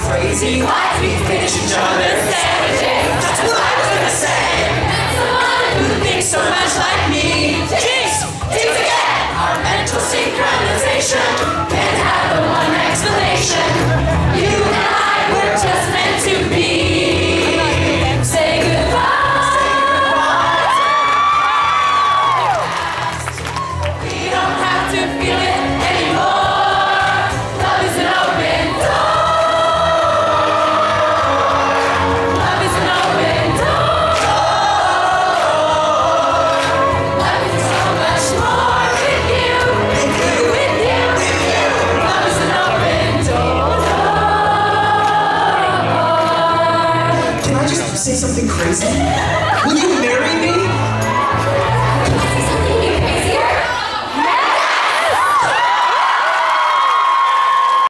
Crazy life, we finish each other's sandwiches. That's what I was gonna say. And someone who thinks so much like me. Jinx! Jinx again! Our mental synchronization can't have the one explanation. You and I were just meant to be. Say goodbye. We don't have to feel it anymore. Love is an open door. Say something crazy? Will you marry me?